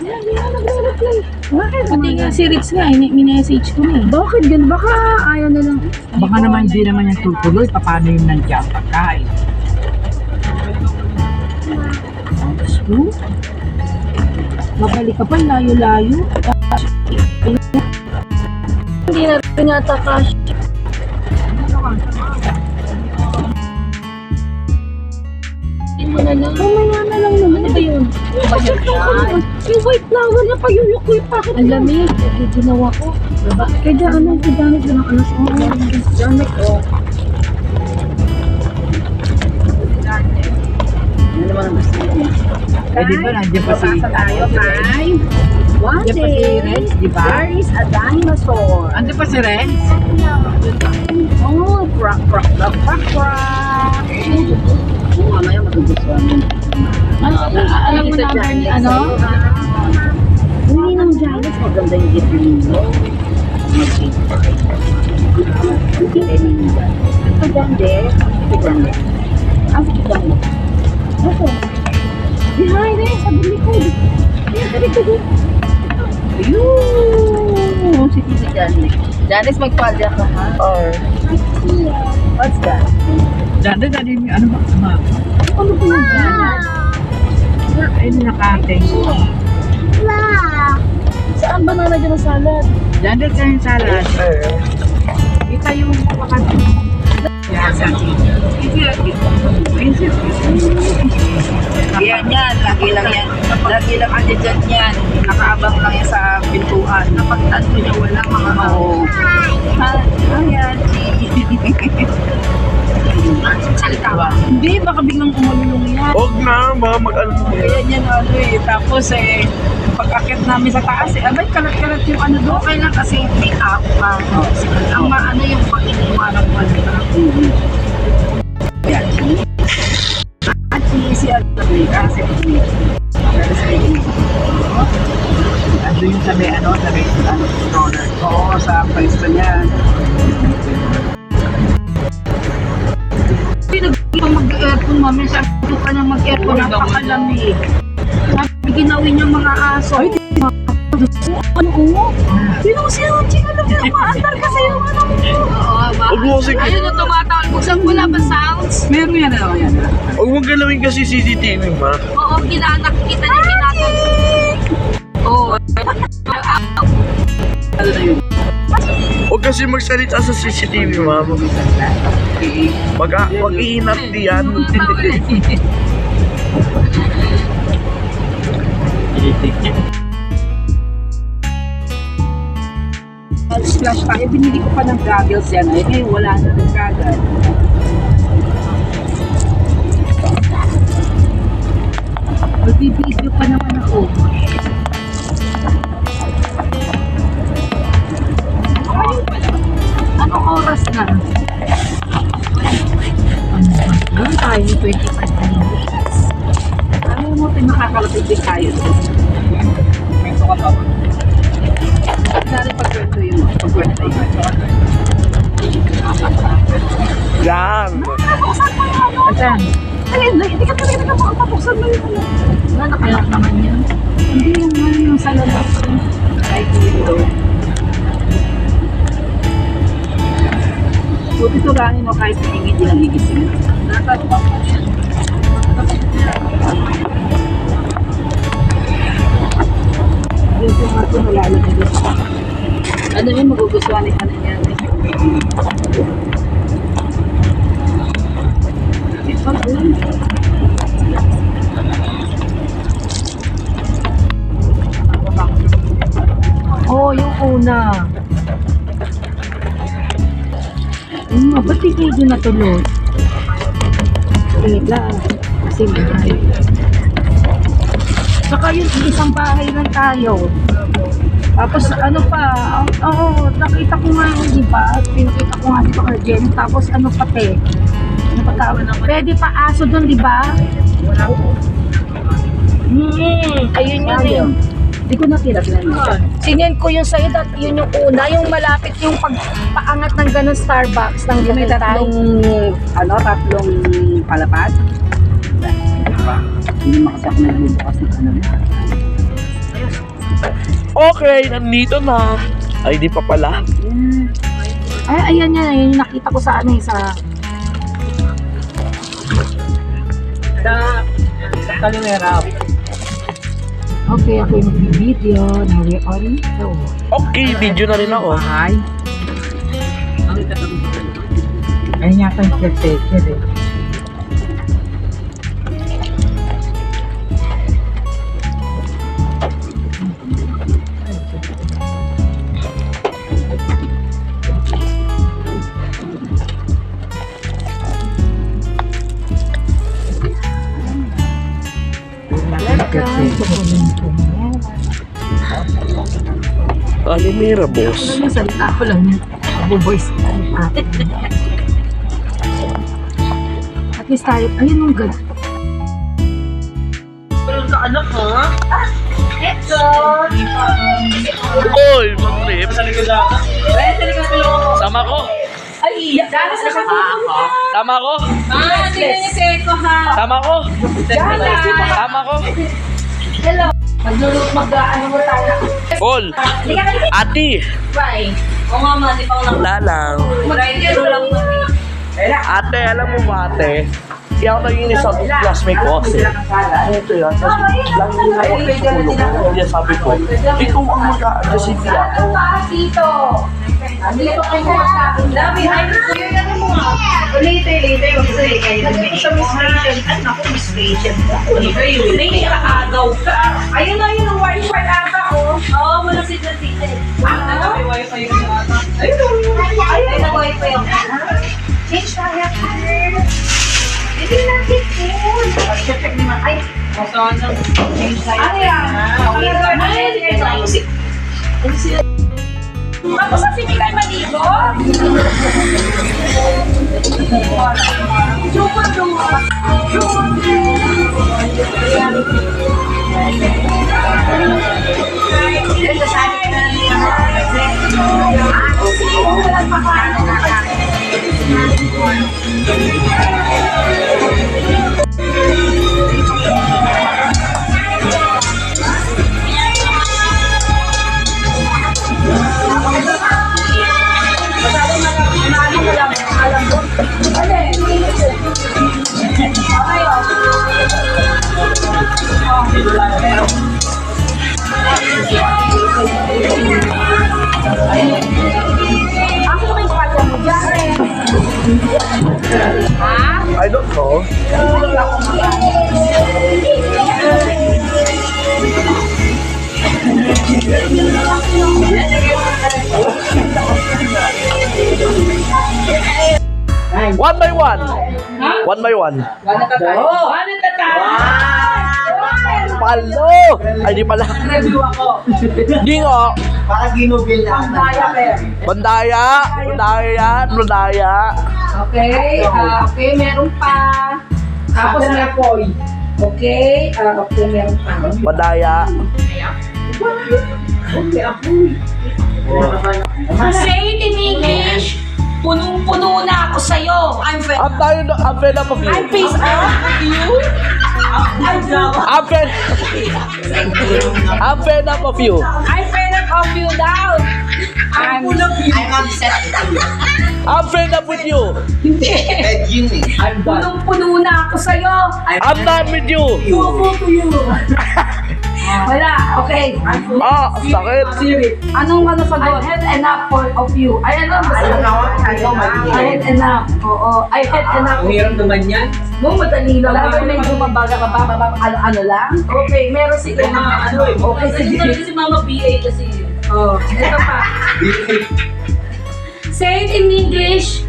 Hindi na nagre-reply. Bakit? Pati nga si Rich nga, minessage ko na eh. Bakit gan? Baka ayaw na lang. Baka naman hindi naman yung tutuloy. Paano yung nandiyan pagkain? Mabalik ka pa, layo-layo. Hindi na rin yata cash. Mamaya na lang naman. Ano ba yun? Yung white flower na payuyukoy pa. Ang lamig. Ginawa ko. Diba? Kaya ano, gamit lang ano siya. Gamit ko. Ano naman ang gusto niya? Eh di ba nandiyan pa si... tayo, Kai. One Nandiyan pa si Renz, di ba? There is a dinosaur. Nandiyan pa si Renz? Oh, crack. Oo, mamaya matugustuhan mo. Alam mo number ni ano? Hindi ng Giants, maganda yung gift ninyo. Ito gande. Ang ito gande. Ito. Behind eh, sa likod. Sa likod eh. Ayun! Si Titi Janice. Janice, magpalya ka ha? Or... What's that? Dati yung ano ba? Ano po yung Janice? Ay, nakating. Saan ba nalagyan ng salad? Dati sa yung salad. Kita yung mapakati. Yan, lagi lang yan. Lagi lang andyan yan. Nakaabang lang yan sa pintuan. Napagtanto niya walang mga mahong. Ayan. Salita ba? Hindi, baka biglang umululong yan. Huwag na, baka mag-ano. Ayan yan ano eh. Tapos pag-akit namin sa taas abay kalat-kalat yung ano doon. Okay lang kasi may up pa. Ang maano yung pag-iniwanag mo. Yan. At si kasi Ando yung sabi, sabi, roller. oo, sa pwesto niya. Pinag-ibang mag-aircon mami, sabi ko ka nang mag-aircon, napakalamig. Sabi ginawin niya mga aso. Ay, ano ko? Sino si Uchi? Alam niya, maandar kasi yung ano mo. Huwag mo kasi, Ayun na tumatawal. Buksan wala ba sounds? Meron yan, yan. huwag mo galawin kasi CCTV, ma. Oo, kinanak kita niya kinanak. Oo. Ano na yun? Huwag kasi magsalita sa CCTV, ma. Mag-iinat diyan. Splash tayo, binili ko pa ng goggles yan. Ay, ngayon wala na ng goggles. Magbibideo pa naman ako. Anong oras na? Ano tayo, 25 minutes. Ayaw mo, pinakakalapit din tayo. May suka pa ba? Sari pagkwento yun. Pagkwento yun. Yan. Asan? Ay, hindi ka talaga makapapuksan mo yun. Nakayak naman yan. Hindi yung ano yung sa lalak. Ay, dito. Buti turangin mo kahit hindi lang higising. Nakatawa mo yan. Dito nga ito nalalagay dito. Ano yun, magugustuhan ni ano yan. Ito yun. Oo, yung una. Ba't di kayo doon natulog? Teka, kasi mahal. Saka yung isang bahay lang tayo. Tapos ano pa, oo, nakita ko nga yun, di ba? Pinakita ko nga dito kay Jen. Tapos ano pati? Ano pa tawag? Pwede pa aso doon, di ba? Ayun yun eh. Hindi ko nakita pinanong. Sinend ko yung sa'yo, yun yung una, yung malapit yung pagpaangat ng ganun Starbucks ng May Limitay. tatlong palapad. Hindi makasya ako nagbubukas ng ano. Okay, nandito na. Ay, di pa pala. Ay, ayan yan. Ayan yung nakita ko sa ano eh, sa... Kalimera. Okay, ako yung mag-video. Now we're on the road. Okay, video na rin ako. Bahay. Ayun yata yung caretaker eh. Kalimera, boss. Ano yung salita ko lang yun? Abo-voice ka ni ate. At least tayo, ayun yung ganda. Oy, mag-trip. Sama ko. Ay, dala sa kapatid. Tama ko. Seko ha. Tama ko. Tama ko. Hello. Mag-ano mo tayo? Paul. Ati. Bye. Oo nga ma, di pa ako Wala lang. mag-idero lang mo. Ate, alam mo ba ate? Hindi ako naging sa classmate ko kasi. Ito yan. Lagi nila ako tutulong. Kaya sabi ko, ikaw ang mag-a-adjust si Tia. Ano ba dito? Dito kayo sa akin. Labi, ano mo nga? Later. Mag-say kayo. Nag-make siya Miss Rachel. Ako, Miss Rachel. Lady, agaw ka. Ayun na yun, ang wifi ata, oh. Oo, wala si Tita. May wifi yung ata. Ayun, nag-wifi ako. Change tayo. Hindi natin yun. Check naman. Ay, Masaan na. ano yan? Tapos sa sige kayo maligo? I don't know. One by one. One by one. Palo! Ay, di pala. Di nga. Para ginubil na. Bandaya. Okay, okay, meron pa. Tapos may apoy. Okay, okay, meron pa. Bandaya. Say it in English. Punong-puno na ako sa'yo. I'm fed I'm fed up of you. I'm pissed off with you. I'm fed up of you. I'm fed up of you down. I'm upset. I'm fed up with you. punong-puno na ako sa'yo. I'm done with you. Wala, okay. Ah, sakit. Anong sagot? I had enough of you. Ay, ano? I had enough. Oo, I had enough. Ang hirap naman yan. Madali lang. Dapat medyo mabaga ka ba? Ano lang? Okay, meron si Mama. Okay, sige. Si Mama BA kasi. Oh, ito pa. Say it in English.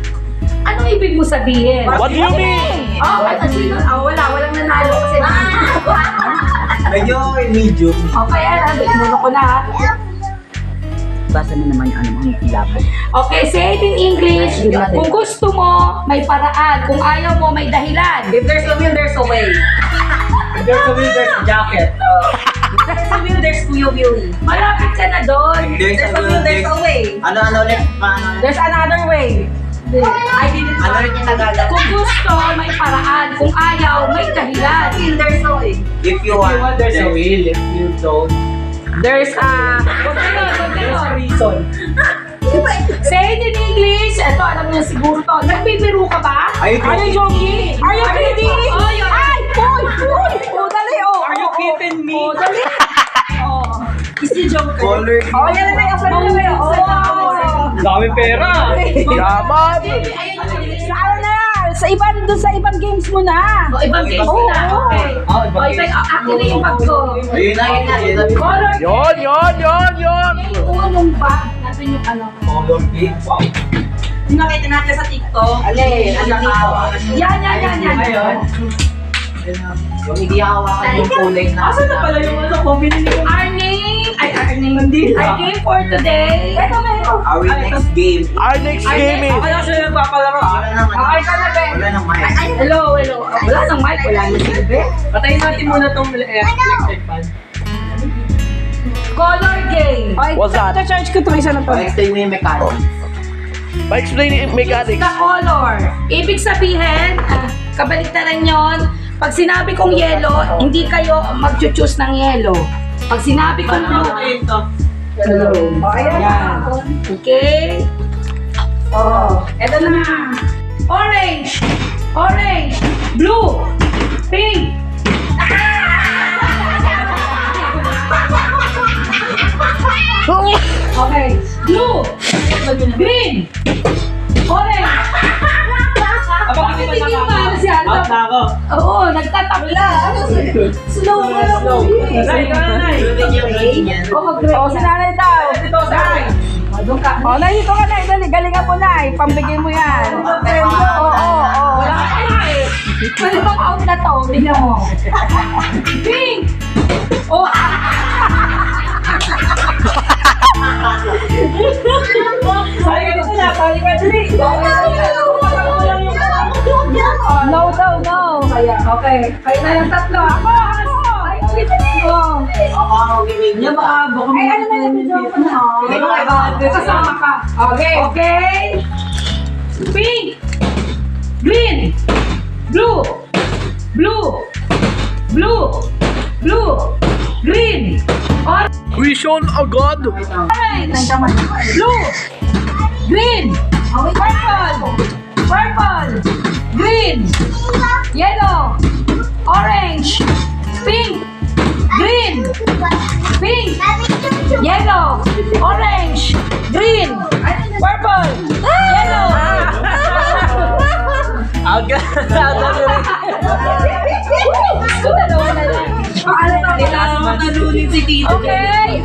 Anong ibig mo sabihin? What do you mean? Oh, walang nanalo kasi. Medyo medium. Okay, inuno ko na ha. Basa mo naman yung ang labo. Okay, say it in English. Kung gusto mo, may paraan. Kung ayaw mo, may dahilan. If there's a will, there's a way. If there's a will, there's a jacket. If there's a will, there's Kuya Willie. Malapit ka na doon. There's a will, there's a way. Ano ulit? Paano? There's another way. I didn't Ano ulit yung Tagalog? Kung gusto, may paraan. Kung ayaw, may dahilan. Will, there's a way. If you want, there's a will. If you don't, There's a... Reason. Say it in English. Ito, alam niyo siguro to. Nagbibiro ka ba? Are you joking? Are you kidding? Ay, boy! Oh, dali, oh. Are you kidding me? Oh, dali. Oh. Kasi joke ka. Color. Oh, yan na yung Dami pera. Yaman! Sa ano na yan? Sa ibang games mo na. Ibang game na. Okay. Oh, ibang Actually, yung bag ko. Ayun na. Color Yon! yung bag. Natin yung ano. Color game. Wow. Yung nakita natin sa TikTok. Alin? Yan. Yung hindi hawakan yung kulay na. Asa na pala yung ano ko? Binili ko. Our game for today. Ito, meron. Our next game. Our next game is... Ako na sila nagpapalaro. Wala naman. Okay ka na, Ben. Wala nang mic. Hello. Wala nang mic. Wala na si Ben. Patayin natin muna tong electric fan. Color game. Okay, What's that? charge ko itong isa na to. Explain mo yung mechanics. Pa-explain yung mechanics. The color. Ibig sabihin, kabaliktaran yon. Pag sinabi kong yellow, hindi kayo mag-choose ng yellow. Pag sinabi kong blue, Hello. yan. Okay? Oh, eto na. Orange, blue, pink. Okay, blue, green, orange. Bakit hindi mo maano si Aldo? Out na ako. Oo, nagtatabla. Slow mo lang. Oh, si nanay daw. Nay. Doon ka. Oh, nay, dito ka, nay. Dali, galingan mo, nay. Pambigay mo yan. Oo. Wala ka na eh. Pwede bang out na to? Tingnan mo. Pink! Oh, Sorry ka dali. No daw, no. Okay. Kayo na yung tatlo. Ako. Ako ang gawin niya. Ay, ano na yung video ko na? Kasama ka. Okay. Pink. Green. Blue. Green. Vision agad! Orange. Blue. Green. Purple. Green. Yellow. Orange. Pink. Green. Yellow. Orange. Green. Purple. Yellow. Agad. So, dalawa na lang. Nalunin si Tito. Okay,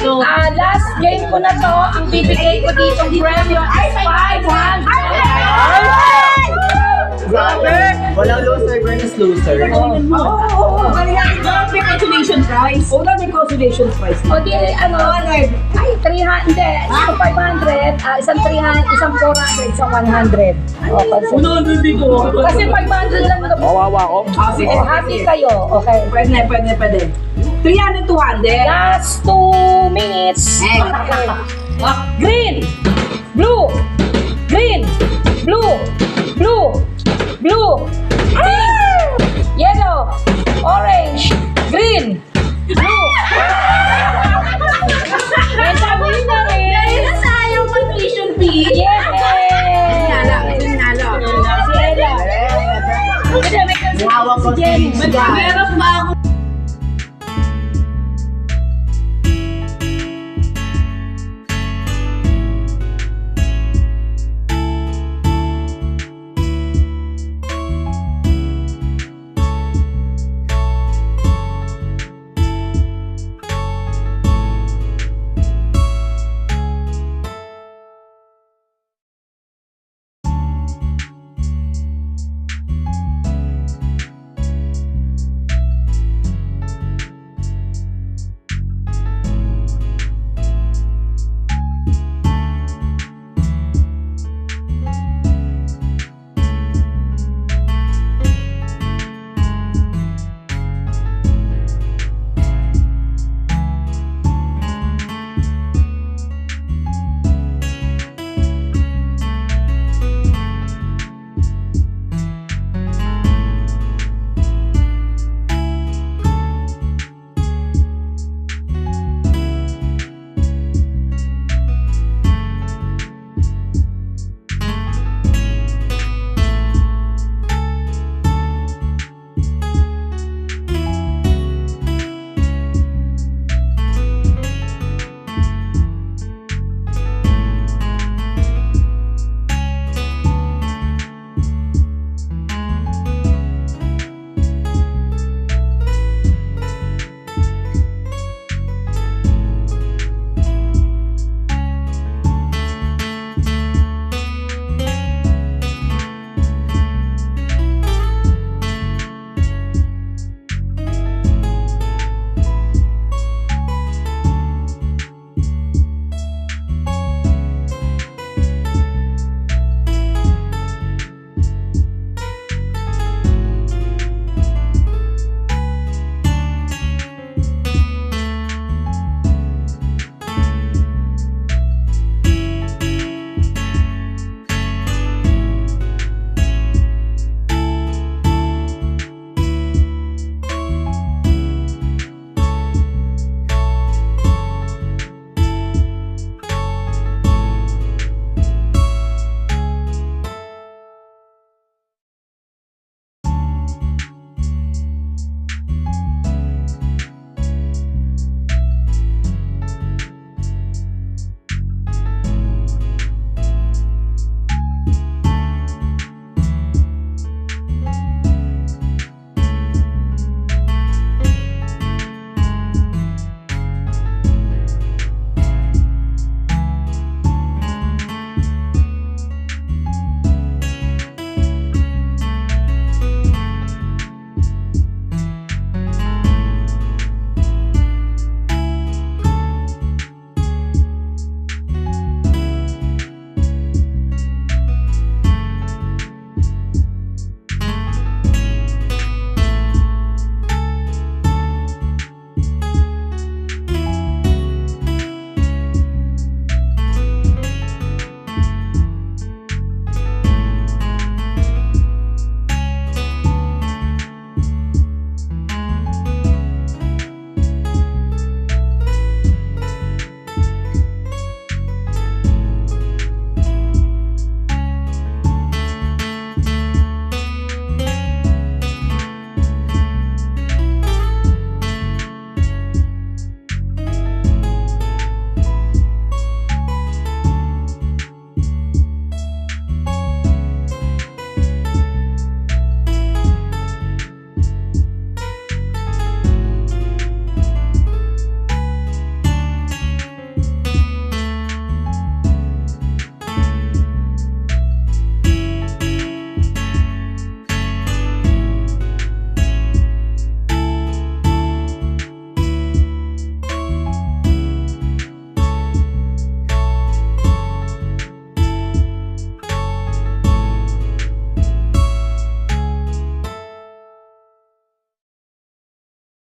last game ko na to. Ang bibigay ko dito premyo ay 500. Grabe! Walang loser versus loser. May consolation prize. O di, ano, ay, 300, isang 500, isang 300, isang 400, isang 100. Okay, dito. kasi 500 lang ito. Kawawa ko. Happy kayo, okay. Pwede. 300, 200. Last 2 minutes. Okay. Green, blue, pink, yellow, orange, green, blue. And the winner is... Sayang completion fee. Yes! Nanalo. Si Ella. Kasi may kasi Hawak ko si Jenny. si Meron